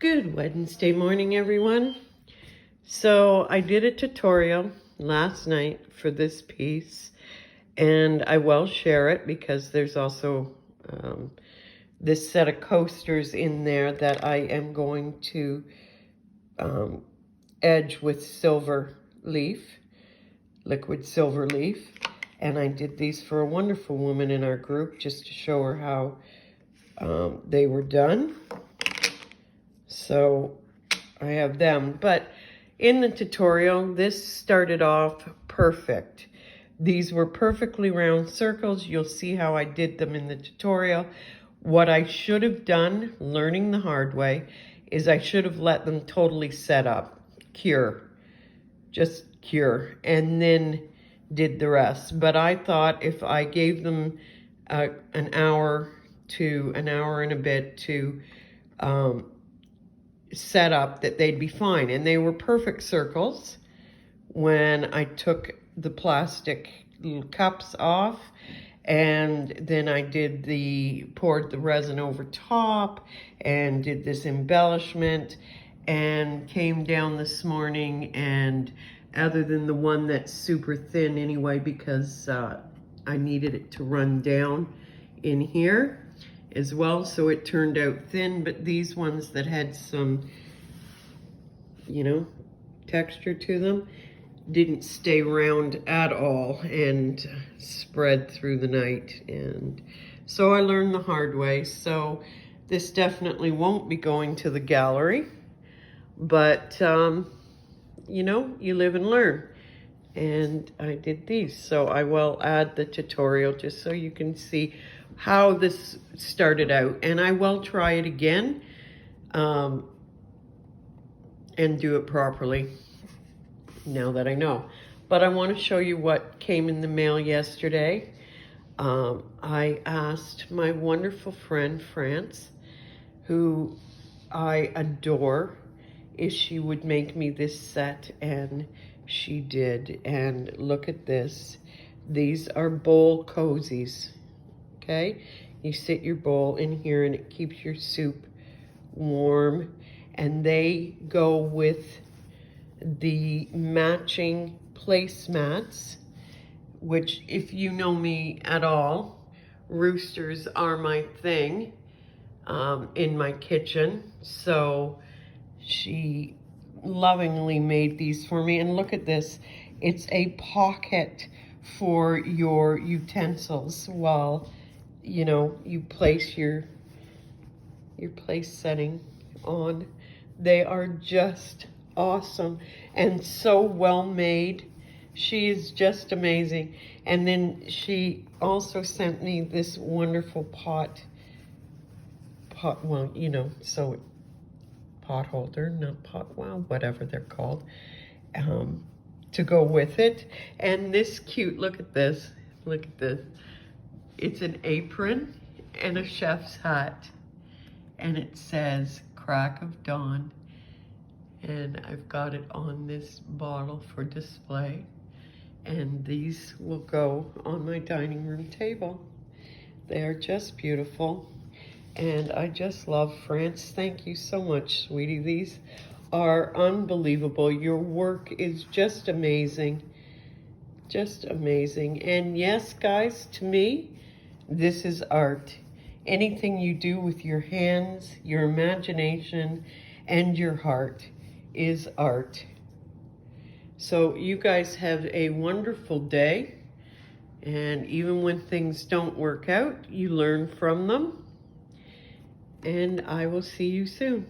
Good Wednesday morning, everyone. So I did a tutorial last night for this piece, and I will share it because there's also this set of coasters in there that I am going to edge with silver leaf, liquid silver leaf. And I did these for a wonderful woman in our group just to show her how they were done. So I have them, but in the tutorial, this started off perfect. These were perfectly round circles. You'll see how I did them in the tutorial. What I should have done, learning the hard way, is I should have let them totally set up, cure, just cure, and then did the rest. But I thought if I gave them an hour to an hour and a bit to set up, that they'd be fine. And they were perfect circles when I took the plastic little cups off, and then I poured the resin over top and did this embellishment, and came down this morning, and other than the one that's super thin anyway, because I needed it to run down in here as well, so it turned out thin. But these ones that had some, texture to them didn't stay round at all and spread through the night. And so I learned the hard way. So this definitely won't be going to the gallery, but you live and learn. And I did these, so I will add the tutorial just so you can see how this started out. And I will try it again and do it properly now that I know. But I want to show you what came in the mail yesterday. I asked my wonderful friend France, who I adore, if she would make me this set, and she did. And look at this. These are bowl cozies. Okay, you sit your bowl in here and it keeps your soup warm, and they go with the matching placemats, which, if you know me at all, roosters are my thing in my kitchen. So she lovingly made these for me. And look at this, it's a pocket for your utensils while you place your place setting on. They are just awesome and so well made. She is just amazing. And then she also sent me this wonderful pot holder, not pot, well, whatever they're called, to go with it. And this cute, look at this. It's an apron and a chef's hat, and it says Crack of Dawn, and I've got it on this bottle for display, and these will go on my dining room table. They are just beautiful, and I just love France. Thank you so much, sweetie. These are unbelievable. Your work is just amazing. Just amazing. And yes, guys, to me, this is art. Anything you do with your hands, your imagination, and your heart is art. So you guys have a wonderful day. And even when things don't work out, you learn from them. And I will see you soon.